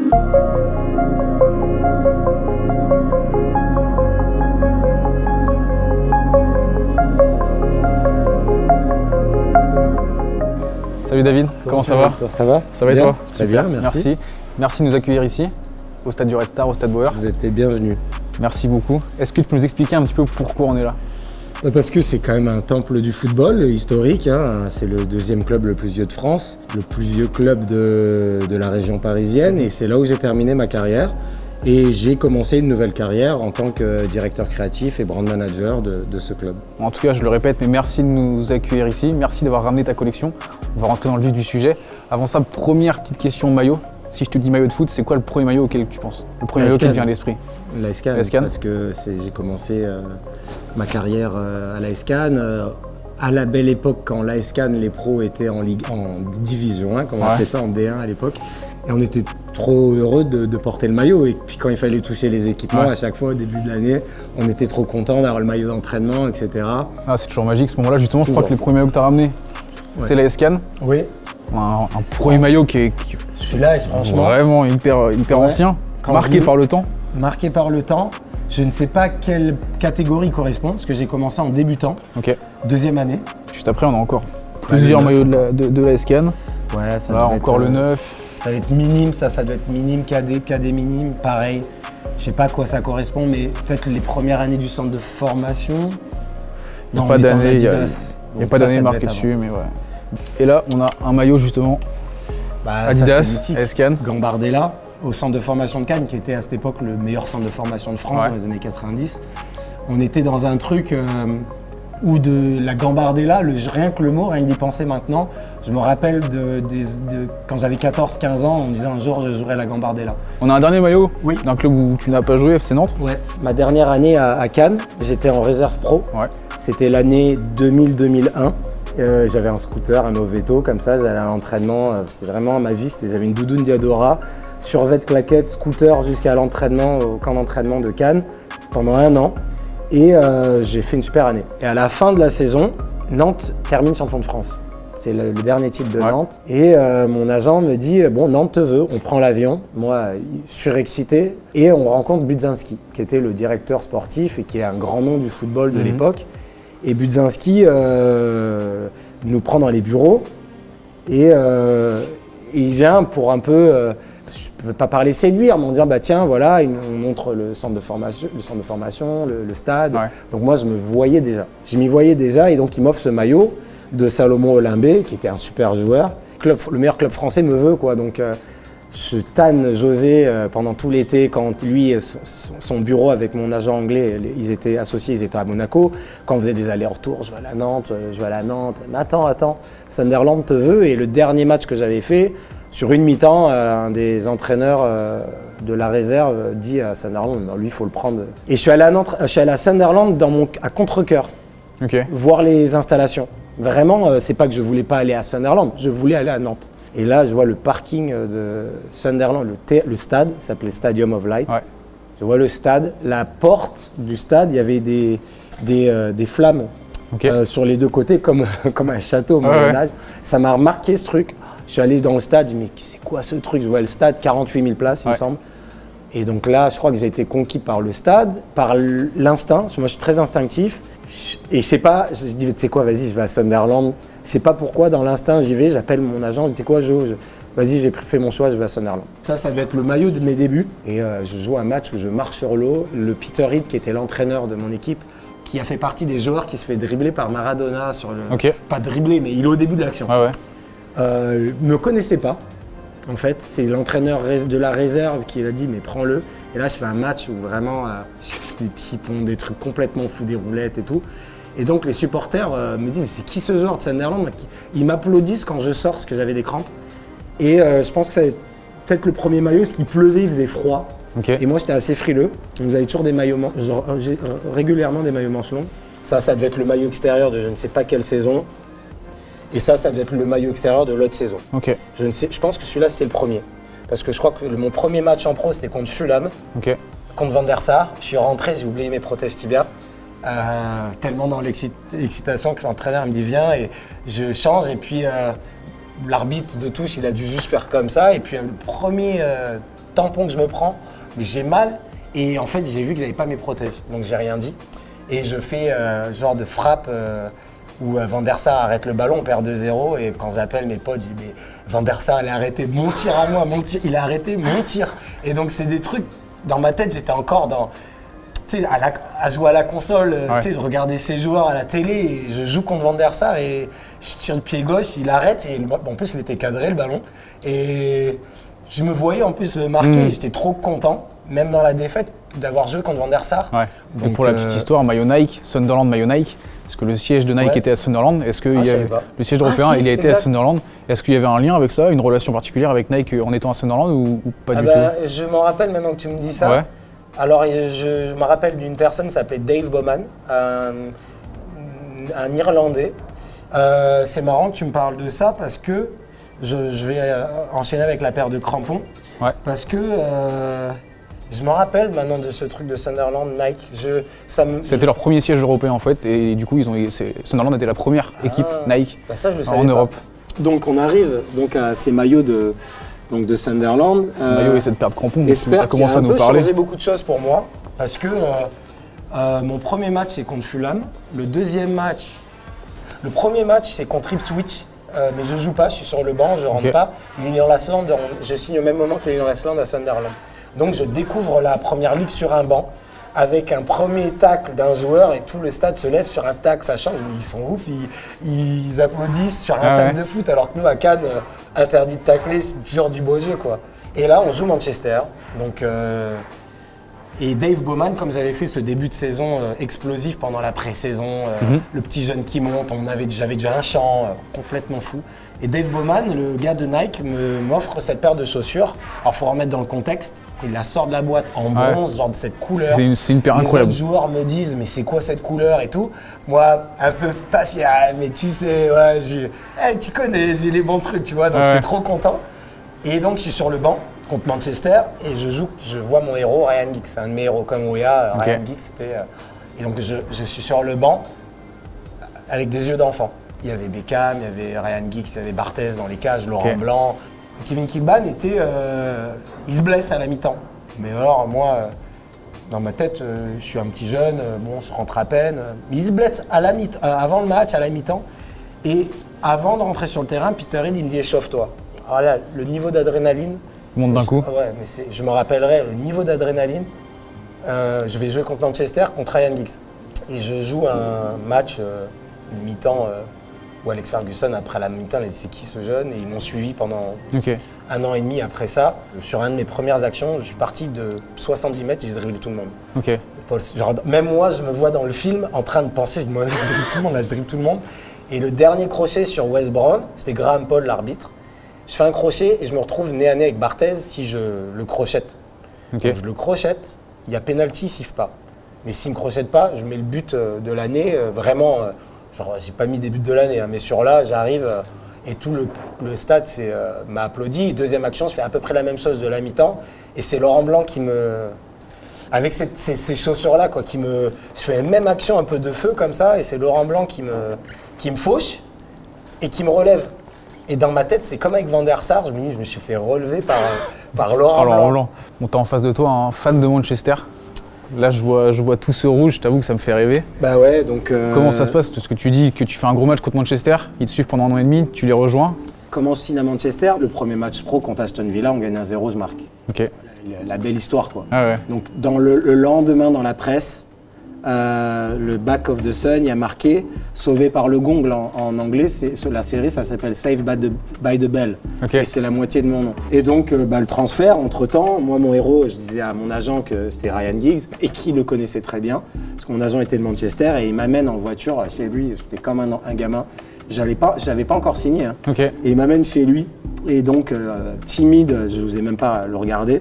Salut David, comment ça va? Ça va? Ça va et toi? Très bien, merci. Merci de nous accueillir ici, au stade du Red Star, au stade Bauer. Vous êtes les bienvenus. Merci beaucoup. Est-ce que tu peux nous expliquer un petit peu pourquoi on est là? Parce que c'est quand même un temple du football historique, hein. C'est le deuxième club le plus vieux de France, le plus vieux club de la région parisienne, et c'est là où j'ai terminé ma carrière. Et j'ai commencé une nouvelle carrière en tant que directeur créatif et brand manager de ce club. En tout cas, je le répète, mais merci de nous accueillir ici. Merci d'avoir ramené ta collection. On va rentrer dans le vif du sujet. Avant ça, première petite question maillot. Si je te dis maillot de foot, c'est quoi le premier maillot auquel tu penses? Le premier maillot qui te vient à l'esprit? L'AS Cannes, parce que j'ai commencé ma carrière à l'AS Cannes. À la belle époque, quand l'AS Cannes, les pros étaient en division 1, comme on appelait ça en D1 à l'époque. Et on était trop heureux de porter le maillot. Et puis quand il fallait toucher les équipements, à chaque fois au début de l'année, on était trop content d'avoir le maillot d'entraînement, etc. Ah, c'est toujours magique ce moment-là. Justement, je crois que le premier maillot que tu as ramené, c'est l'AS Cannes. Oui. Un premier maillot qui est celui-là, franchement, vraiment hyper ancien, marqué par le temps. Marqué par le temps. Je ne sais pas quelle catégorie correspond, parce que j'ai commencé en débutant, deuxième année. Juste après, on a encore plusieurs maillots de l'AS Cannes. Ouais, ça là, encore le 9. Ça doit être minime, ça doit être minime, cadet minime, pareil. Je sais pas à quoi ça correspond, mais peut-être les premières années du centre de formation. Il n'y a pas d'année, il n'y a pas d'année marquée dessus, mais ouais. Et là, on a un maillot justement Adidas, AS Cannes. Gambardella, au centre de formation de Cannes, qui était à cette époque le meilleur centre de formation de France dans les années 90. On était dans un truc où de la Gambardella, rien que le mot, rien que d'y penser maintenant, je me rappelle quand j'avais 14-15 ans, on me disait un jour je jouerai la Gambardella. On a un dernier maillot d'un club où tu n'as pas joué, FC Nantes. Ouais. Ma dernière année à Cannes, j'étais en réserve pro. C'était l'année 2000-2001. J'avais un scooter, un Moveto, comme ça, j'allais à l'entraînement. C'était vraiment ma vie, j'avais une doudoune Diadora, survêt claquette, scooter jusqu'à l'entraînement, au camp d'entraînement de Cannes, pendant 1 an. Et j'ai fait une super année. Et à la fin de la saison, Nantes termine champion de France. C'est le dernier titre de Nantes. Et mon agent me dit, bon, Nantes te veut, on prend l'avion. Moi, surexcité. Et on rencontre Budzinski, qui était le directeur sportif et qui est un grand nom du football de l'époque. Et Budzinski nous prend dans les bureaux. Et il vient pour un peu... je ne veux pas parler séduire, mais on dit bah tiens voilà, on montre le centre de formation, le stade. Donc moi je me voyais déjà, je m'y voyais déjà et donc il m'offre ce maillot de Salomon Olimbé qui était un super joueur. Le meilleur club français me veut quoi, donc je tanne José pendant tout l'été quand lui, son bureau avec mon agent anglais, ils étaient associés, ils étaient à Monaco. Quand on faisait des allers-retours, je vais à Nantes, mais attends, Sunderland te veut et le dernier match que j'avais fait, sur une mi-temps, un des entraîneurs de la réserve dit à Sunderland, lui, il faut le prendre. Et je suis allé à Nantes, je suis allé à Sunderland à contre-cœur, voir les installations. Vraiment, c'est pas que je voulais pas aller à Sunderland, je voulais aller à Nantes. Et là, je vois le parking de Sunderland, le stade, ça s'appelait Stadium of Light. Je vois le stade, la porte du stade, il y avait des flammes sur les deux côtés, comme un château au Moyen-Âge. Ça m'a marqué ce truc. Je suis allé dans le stade, je me dis mais c'est quoi ce truc? Je vois le stade, 48 000 places il me semble. Et donc là, je crois que j'ai été conquis par le stade, par l'instinct, parce que moi je suis très instinctif. Et je sais pas, je dis tu sais quoi, vas-y, je vais à Sunderland. Je sais pas pourquoi, dans l'instinct, j'y vais, j'appelle mon agent, je dis quoi, vas-y, j'ai fait mon choix, je vais à Sunderland. Ça devait être le maillot de mes débuts. Et je joue un match où je marche sur l'eau. Le Peter Reid, qui était l'entraîneur de mon équipe, qui a fait partie des joueurs qui se fait dribbler par Maradona sur le. Pas dribbler, mais il est au début de l'action. Me connaissait pas, en fait, c'est l'entraîneur de la réserve qui l'a dit mais prends-le. Et là je fais un match où vraiment je fais des psipons, des trucs complètement fous, des roulettes et tout. Et donc les supporters me disent mais c'est qui ce joueur de Sunderland? Ils m'applaudissent quand je sors parce que j'avais des crampes. Et je pense que c'est peut-être le premier maillot parce qu'il pleuvait, il faisait froid. Et moi j'étais assez frileux, donc j'avais toujours des maillots, régulièrement des maillots manches longs. Ça devait être le maillot extérieur de je ne sais pas quelle saison. Et ça devait être le maillot extérieur de l'autre saison. Je pense que celui-là, c'était le premier. Parce que je crois que mon premier match en pro, c'était contre Fulham, contre Van der Sar. Je suis rentré, j'ai oublié mes protèges tibia. Tellement dans l'excitation que l'entraîneur me dit viens et je change. Et puis l'arbitre de touche, il a dû juste faire comme ça. Et puis le premier tampon que je me prends, mais j'ai mal. Et en fait, j'ai vu qu'ils n'avaient pas mes protèges, donc j'ai rien dit. Et je fais genre de frappe où Van der Sar arrête le ballon, on perd 2-0. Et quand j'appelle mes potes, je dis mais Van der Sar, il a arrêté mon tir à moi, il a arrêté mon tir. Et donc c'est des trucs, dans ma tête, j'étais encore dans, tu sais, à jouer à la console, tu sais, de regarder ces joueurs à la télé. Et je joue contre Van der Sar et je tire le pied gauche, il arrête. Et en plus, il était cadré le ballon. Et je me voyais en plus le marquer et j'étais trop content, même dans la défaite, d'avoir joué contre Van der Sar. Ouais. Donc, pour la petite histoire, maillot Nike, Sunderland maillot Nike, parce que le siège de Nike était à Sunderland. Est-ce que le siège européen, il a été à Sunderland? Est-ce qu'il y avait un lien avec ça, une relation particulière avec Nike en étant à Sunderland ou pas du tout? Je m'en rappelle maintenant que tu me dis ça. Ouais. Alors, je me rappelle d'une personne qui s'appelait Dave Bowman, un Irlandais. C'est marrant que tu me parles de ça parce que je vais enchaîner avec la paire de crampons. Ouais. Parce que je me rappelle maintenant de ce truc de Sunderland, Nike. C'était leur premier siège européen en fait, et du coup, Sunderland était la première équipe Nike ça, je le savais en Europe. Donc, on arrive donc, à ces maillots de Sunderland. Ce maillot et cette paire de crampons, tu as commencé à nous peu parler. changé beaucoup de choses pour moi, parce que mon premier match, c'est contre Fulham. Le premier match, c'est contre Ipswich. Mais je joue pas, je suis sur le banc, je rentre pas. Lilian Lasland, je signe au même moment que Lilian Lasland à Sunderland. Donc je découvre la première ligue sur un banc avec un premier tacle d'un joueur et tout le stade se lève sur un tacle, ça change. Ils sont ouf, ils applaudissent sur un tacle de foot alors que nous à Cannes, interdit de tacler, c'est toujours du beau jeu quoi. Et là on joue Manchester. Donc, et Dave Bowman, comme j'avais fait ce début de saison explosif pendant la pré-saison, le petit jeune qui monte, j'avais déjà un chant complètement fou. Et Dave Bowman, le gars de Nike, m'offre cette paire de chaussures. Alors il faut remettre dans le contexte, il la sort de la boîte en bronze, genre de cette couleur. C'est une paire incroyable. Les autres joueurs me disent mais c'est quoi cette couleur et tout. Moi, un peu pas fier, mais tu sais, tu connais, j'ai les bons trucs, tu vois, donc j'étais trop content. Et donc je suis sur le banc contre Manchester et je vois mon héros Ryan Giggs, c'est un de mes héros comme Ouya, Ryan Giggs c'était et donc je suis sur le banc avec des yeux d'enfant. Il y avait Beckham, il y avait Ryan Giggs, il y avait Barthez dans les cages, Laurent Blanc. Kevin Kilban il se blesse à la mi-temps. Mais alors moi, dans ma tête, je suis un petit jeune, bon je rentre à peine. Mais il se blesse à la avant le match, à la mi-temps. Et avant de rentrer sur le terrain, Peter Hill il me dit échauffe-toi. Alors là, le niveau d'adrénaline. Monte d'un coup. Ouais, mais je me rappellerai le niveau d'adrénaline. Je vais jouer contre Manchester, contre Ryan Giggs. Et je joue un match, une mi-temps, où Alex Ferguson, après la mi-temps, il a dit c'est qui ce jeune? Et ils m'ont suivi pendant 1 an et demi après ça. Sur une de mes premières actions, je suis parti de 70 mètres et j'ai dribblé tout le monde. Genre, même moi, je me vois dans le film en train de penser, je dribble tout le monde, là je dribble tout le monde. Et le dernier crochet sur West Brom, c'était Graham Paul, l'arbitre. Je fais un crochet et je me retrouve nez à nez avec Barthez si je le crochette. Donc je le crochette, il y a pénalty, il siffle pas. Mais s'il ne me crochette pas, je mets le but de l'année, vraiment, genre j'ai pas mis des buts de l'année, hein, mais sur là, j'arrive et tout le stade m'a applaudi. Deuxième action, je fais à peu près la même chose de la mi-temps et c'est Laurent Blanc qui me... Avec ces chaussures-là, quoi, je fais la même action un peu de feu comme ça et c'est Laurent Blanc qui me fauche et qui me relève. Et dans ma tête, c'est comme avec Van der Sar, je me suis fait relever par Laurent Blanc. On t'a en face de toi un fan de Manchester. Là, je vois tout ce rouge, je t'avoue que ça me fait rêver. Bah ouais, donc... Comment ça se passe? Parce que tu dis que tu fais un gros match contre Manchester, ils te suivent pendant 1 an et demi, tu les rejoins. Comment je signe à Manchester? Le premier match pro contre Aston Villa, on gagne 1-0, je marque. La belle histoire, quoi. Donc, dans le lendemain, dans la presse, le back of the sun, il y a marqué « Sauvé par le gong » en anglais. La série, ça s'appelle « Saved by the Bell ». Et c'est la moitié de mon nom. Et donc, le transfert, entre-temps, moi, mon héros, je disais à mon agent que c'était Ryan Giggs et qu'il le connaissait très bien, parce que mon agent était de Manchester et il m'amène en voiture chez lui. J'étais comme un gamin. J'avais pas encore signé. Hein. Et il m'amène chez lui. Et donc, timide, je n'osais même pas le regarder.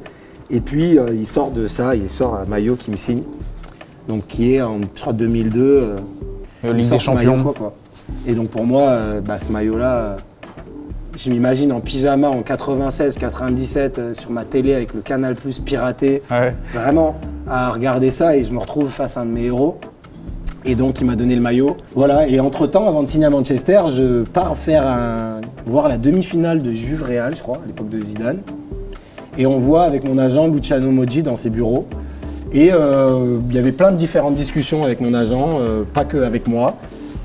Et puis, il sort de ça, il sort un maillot qui me signe. Donc qui est en 2002, Ligue des Champions. Maillot, quoi. Et donc pour moi, ce maillot-là, je m'imagine en pyjama en 96-97 sur ma télé avec le Canal+ piraté, vraiment à regarder ça et je me retrouve face à un de mes héros. Et donc il m'a donné le maillot. Voilà, et entre-temps, avant de signer à Manchester, je pars voir la demi-finale de Juve Real, je crois, à l'époque de Zidane. Et on voit avec mon agent Luciano Moggi dans ses bureaux. Et il y avait plein de différentes discussions avec mon agent, pas que avec moi.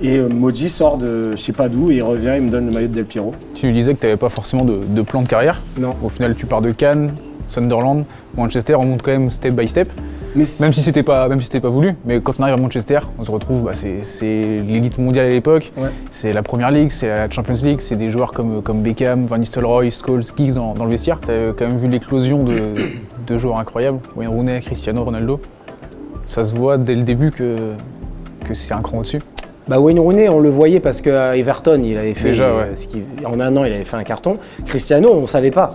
Et Moggi sort de je sais pas d'où et il revient, il me donne le maillot de Del Piero. Tu nous disais que tu n'avais pas forcément de plan de carrière. Non. Au final, tu pars de Cannes, Sunderland, Manchester, on monte quand même step by step. Mais même si c'était pas voulu, mais quand on arrive à Manchester, on se retrouve, c'est l'élite mondiale à l'époque, c'est la Première Ligue, c'est la Champions League, c'est des joueurs comme Beckham, Van Nistelrooy, Scholes, Giggs dans le vestiaire. Tu as quand même vu l'éclosion de joueurs incroyables, Wayne Rooney, Cristiano Ronaldo. Ça se voit dès le début que c'est un cran au-dessus. Bah Wayne Rooney, on le voyait parce qu'à Everton, il avait fait déjà, en un an, il avait fait un carton. Cristiano, on ne savait pas.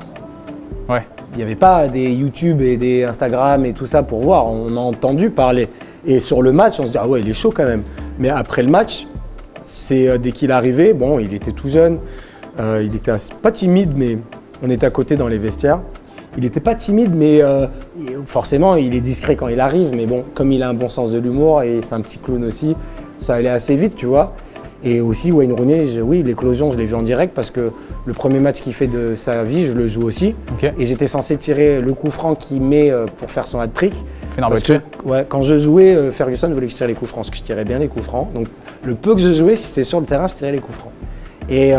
Ouais. Il n'y avait pas des YouTube et des Instagram et tout ça pour voir. On a entendu parler. Et sur le match, on se dit ah ouais, il est chaud quand même. Mais après le match, c'est dès qu'il est arrivé, bon, il était tout jeune, il était pas timide, mais on était à côté dans les vestiaires. Il n'était pas timide, mais forcément, il est discret quand il arrive. Mais bon, comme il a un bon sens de l'humour et c'est un petit clown aussi, ça allait assez vite, tu vois. Et aussi, Wayne Rooney, oui, l'éclosion, je l'ai vu en direct parce que le premier match qu'il fait de sa vie, je le joue aussi. Okay. Et j'étais censé tirer le coup franc qu'il met pour faire son hat-trick. Ouais, quand je jouais, Ferguson voulait que je tire les coups francs, parce que je tirais bien les coups francs. Donc le peu que je jouais, si c'était sur le terrain, je tirais les coups francs. Et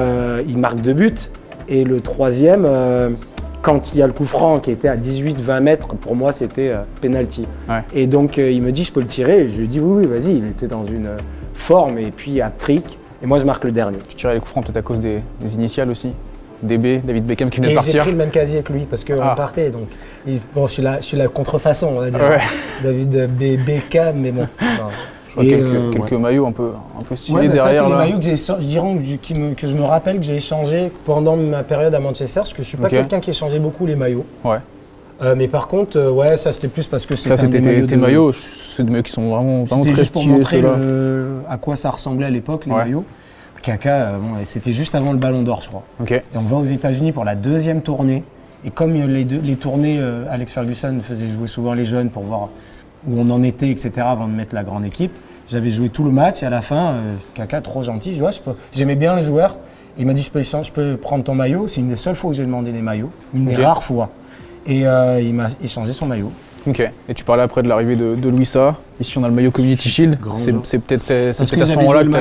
il marque 2 buts. Et le troisième, quand il y a le coup franc qui était à 18-20 mètres, pour moi, c'était penalty. Ouais. Et donc il me dit, je peux le tirer. Et je lui dis, oui, vas-y. Il était dans une forme et puis hat-trick. Et moi, je marque le dernier. Tu tirais les coups francs peut-être à cause des initiales aussi. DB, David Beckham qui venait de partir. J'ai pris le même casier que lui parce qu'on partait. Donc, bon, je suis la contrefaçon, on va dire. Ouais. David Beckham, mais bon. Quelques maillots un peu stylés derrière. Ça, c'est les maillots que je me rappelle que j'ai échangé pendant ma période à Manchester, parce que je ne suis pas quelqu'un qui échangeait beaucoup les maillots. Ouais. Mais par contre, ça c'était plus parce que c'était tes maillots, c'est des maillots qui sont vraiment très stylés. Pour montrer à quoi ça ressemblait à l'époque, les maillots. Kaka, c'était juste avant le Ballon d'Or, je crois. Okay. Et on va aux États-Unis pour la 2e tournée. Et comme les tournées, Alex Ferguson faisait jouer souvent les jeunes pour voir où on en était, etc., avant de mettre la grande équipe. J'avais joué tout le match et à la fin, Kaka, trop gentil, j'aimais bien le joueur. Il m'a dit, je peux prendre ton maillot. C'est une des seules fois où j'ai demandé des maillots, une des rares fois. Et il m'a échangé son maillot. Ok. Et tu parlais après de l'arrivée de Louisa. Ici, on a le maillot Community Shield. C'est peut-être à ce moment-là que tu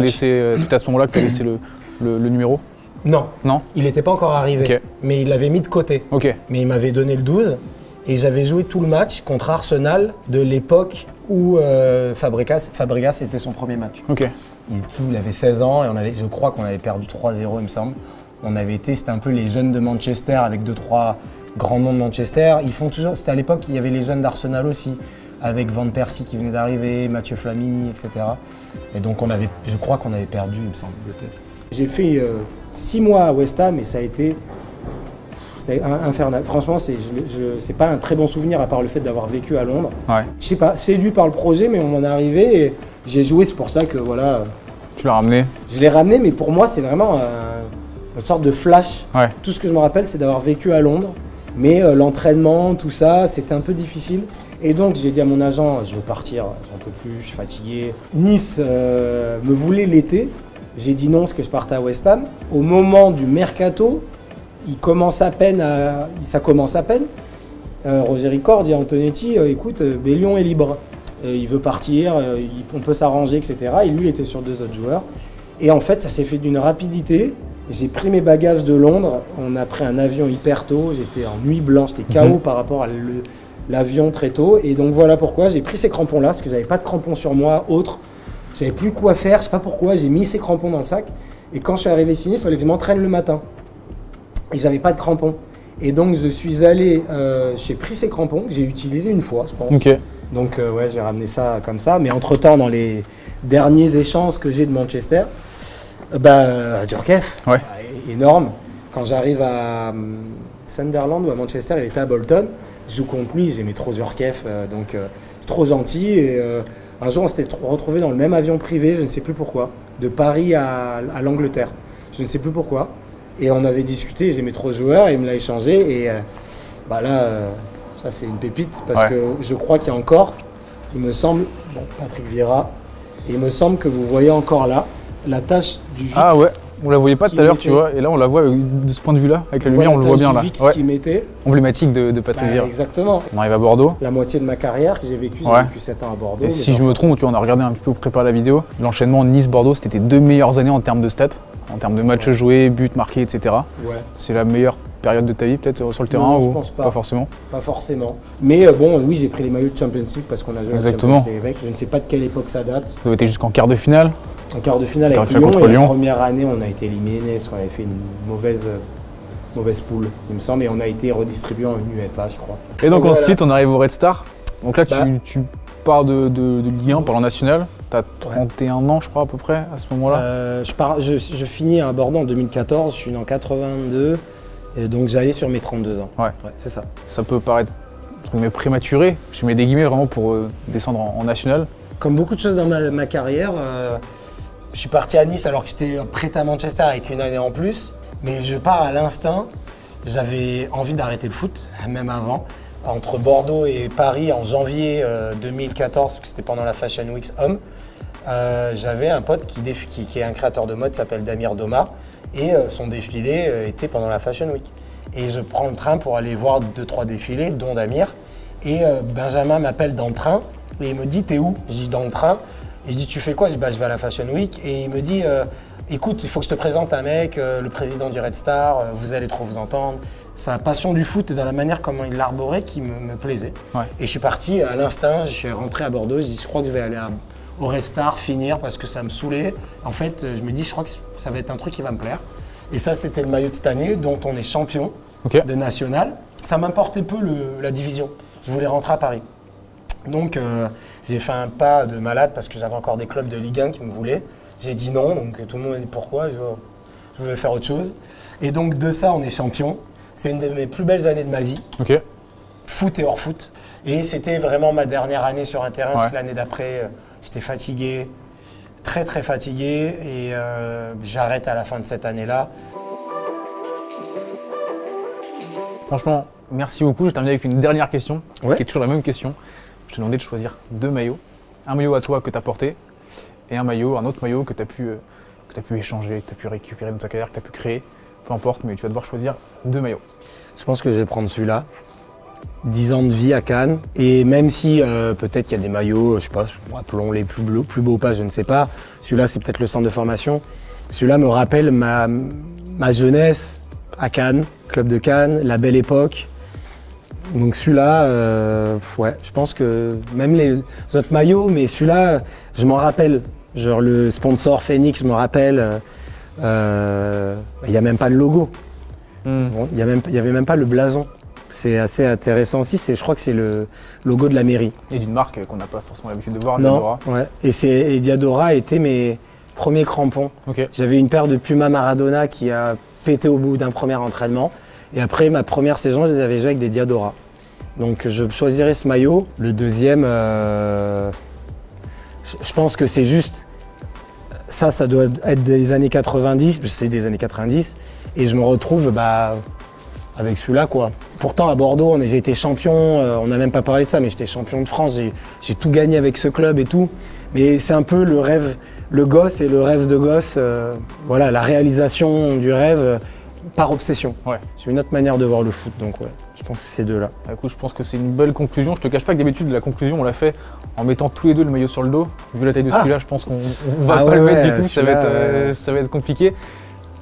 as laissé le numéro. Non. Il n'était pas encore arrivé. Mais il l'avait mis de côté. Mais il m'avait donné le 12. Et j'avais joué tout le match contre Arsenal de l'époque où Fabregas était son premier match. Il avait 16 ans et je crois qu'on avait perdu 3-0, il me semble. C'était un peu les jeunes de Manchester avec 2-3 grands noms de Manchester. C'était à l'époque, il y avait les jeunes d'Arsenal aussi, avec Van Persie qui venait d'arriver, Mathieu Flamini, etc. Et donc je crois qu'on avait perdu, il me semble, peut-être. J'ai fait 6 mois à West Ham et c'était infernal. Franchement, c'est pas un très bon souvenir à part le fait d'avoir vécu à Londres. Ouais. Je sais pas, séduit par le projet, mais on en est arrivé et j'ai joué, c'est pour ça que voilà. Tu l'as ramené? Je l'ai ramené, mais pour moi, c'est vraiment une sorte de flash. Ouais. Tout ce que je me rappelle, c'est d'avoir vécu à Londres. Mais l'entraînement, tout ça, c'était un peu difficile. Et donc, j'ai dit à mon agent, je veux partir, j'en peux plus, je suis fatigué. Nice me voulait l'été. J'ai dit non, parce que je partais à West Ham. Au moment du mercato, ça commence à peine. Roger Ricord dit à Antonetti, écoute, Bellion est libre. Il veut partir, on peut s'arranger, etc. Et lui, il était sur 2 autres joueurs. Et en fait, ça s'est fait d'une rapidité. J'ai pris mes bagages de Londres, on a pris un avion hyper tôt, j'étais en nuit blanche, j'étais KO par rapport à l'avion très tôt. Et donc voilà pourquoi j'ai pris ces crampons-là, parce que j'avais pas de crampons sur moi, autres. Je savais plus quoi faire, je sais pas pourquoi, j'ai mis ces crampons dans le sac. Et quand je suis arrivé ici, il fallait que je m'entraîne le matin. Et j'avais pas de crampons. Et donc je suis allé, j'ai pris ces crampons, que j'ai utilisé une fois, je pense. Donc j'ai ramené ça comme ça. Mais entre-temps, dans les derniers échanges que j'ai de Manchester, Djurkaeff, énorme. Quand j'arrive à Sunderland ou à Manchester, il était à Bolton. Je joue contre lui, j'aimais trop Djurkaeff, trop gentil. Et un jour, on s'était retrouvés dans le même avion privé, je ne sais plus pourquoi, de Paris à l'Angleterre. Je ne sais plus pourquoi. Et on avait discuté, j'aimais trop ce joueur, et il me l'a échangé. Et ça c'est une pépite, parce que je crois qu'il y a encore, il me semble, Patrick Vieira, et il me semble que vous voyez encore là, la tache du Vicks On la voyait pas tout à l'heure, tu vois, et là on la voit de ce point de vue-là, avec la lumière, on le voit bien là. Emblématique de Patrick Vieira. Exactement. On arrive à Bordeaux. La moitié de ma carrière que j'ai vécu 7 ans à Bordeaux. Et si je me trompe, tu vois, on a regardé un petit peu pour préparer la vidéo, l'enchaînement Nice-Bordeaux, c'était tes 2 meilleures années en termes de stats, en termes de matchs joués, buts marqués, etc. Ouais. C'est la meilleure période de ta vie peut-être sur le terrain non, ou je pense pas forcément? Pas forcément. Mais bon, oui, j'ai pris les maillots de Champions League parce qu'on a joué à Champions League avec. Je ne sais pas de quelle époque ça date. Ça a été jusqu'en quart de finale. En quart de finale avec Lyon, et la première année, on a été éliminé parce qu'on avait fait une mauvaise poule, il me semble, et on a été redistribué en UEFA, je crois. Et donc ensuite, on arrive au Red Star. Donc là, tu pars de Ligue 1 pour le national. Tu as 31 ans, je crois, à peu près, à ce moment-là. Je finis à Bordeaux en 2014, je suis né en 82, et donc j'allais sur mes 32 ans. Ouais, c'est ça. Ça peut paraître prématuré, je mets des guillemets vraiment pour descendre en national. Comme beaucoup de choses dans ma carrière, je suis parti à Nice alors que j'étais prêt à Manchester avec une année en plus, mais je pars à l'instinct. J'avais envie d'arrêter le foot, même avant. Entre Bordeaux et Paris en janvier 2014, parce que c'était pendant la Fashion Week Homme, j'avais un pote qui est un créateur de mode, qui s'appelle Damir Doma, et son défilé était pendant la Fashion Week. Et je prends le train pour aller voir 2-3 défilés, dont Damir, et Benjamin m'appelle dans le train, et il me dit « T'es où ?» Je dis « Dans le train ». Et je dis « Tu fais quoi ?» Je dis « Je vais à la Fashion Week ». Et il me dit « Écoute, il faut que je te présente un mec, le président du Red Star, vous allez trop vous entendre ». Sa passion du foot et dans la manière comment il l'arborait qui me plaisait. Ouais. Et je suis parti à l'instinct, je suis rentré à Bordeaux, je dis je crois que je vais aller au Red Star, finir parce que ça me saoulait. En fait, je me dis je crois que ça va être un truc qui va me plaire. Et ça, c'était le maillot de cette année dont on est champion de national. Ça m'importait peu la division, je voulais rentrer à Paris. Donc j'ai fait un pas de malade parce que j'avais encore des clubs de Ligue 1 qui me voulaient. J'ai dit non, donc tout le monde a dit pourquoi, je voulais faire autre chose. Et donc de ça, on est champion. C'est une de mes plus belles années de ma vie, foot et hors foot. Et c'était vraiment ma dernière année sur un terrain, parce que l'année d'après, j'étais fatigué, très très fatigué, et j'arrête à la fin de cette année-là. Franchement, merci beaucoup. Je termine avec une dernière question, qui est toujours la même question. Je t'ai demandé de choisir 2 maillots. Un maillot à toi que tu as porté, et un autre maillot que tu as pu échanger, que tu as pu récupérer dans ta carrière, que tu as pu créer. Peu importe, mais tu vas devoir choisir 2 maillots. Je pense que je vais prendre celui-là. 10 ans de vie à Cannes. Et même si peut-être qu'il y a des maillots, je sais pas, appelons-les plus beaux ou pas, je ne sais pas. Celui-là, c'est peut-être le centre de formation. Celui-là me rappelle ma jeunesse à Cannes, club de Cannes, la belle époque. Donc celui-là, je pense que même les autres maillots, mais celui-là, je m'en rappelle. Genre le sponsor Phoenix, je me rappelle. Il n'y a même pas le logo. Bon, il n'y avait même pas le blason. C'est assez intéressant aussi, je crois que c'est le logo de la mairie. Et d'une marque qu'on n'a pas forcément l'habitude de voir, non, Diadora. Ouais. Et Diadora était mes premiers crampons. J'avais une paire de Puma Maradona qui a pété au bout d'un premier entraînement. Et après ma première saison, je les avais joués avec des Diadora. Donc je choisirais ce maillot. Le deuxième, je pense que c'est juste... Ça doit être des années 90, c'est des années 90, et je me retrouve avec celui-là, quoi. Pourtant, à Bordeaux, j'ai été champion, on n'a même pas parlé de ça, mais j'étais champion de France, j'ai tout gagné avec ce club et tout. Mais c'est un peu le rêve, le gosse et le rêve de gosse, voilà, la réalisation du rêve par obsession. J'ai une autre manière de voir le foot, donc je pense que c'est 2 là. Écoute, je pense que c'est une belle conclusion. Je te cache pas que d'habitude, la conclusion, on l'a fait en mettant tous les 2 le maillot sur le dos. Vu la taille de celui-là, je pense qu'on va pas le mettre du tout, ça va être compliqué.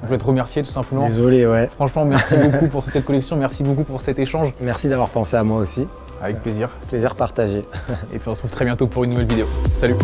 Je voulais te remercier tout simplement. Désolé, Franchement, merci beaucoup pour toute cette collection, merci beaucoup pour cet échange. Merci d'avoir pensé à moi aussi. Avec plaisir. Plaisir partagé. Et puis on se retrouve très bientôt pour une nouvelle vidéo. Salut.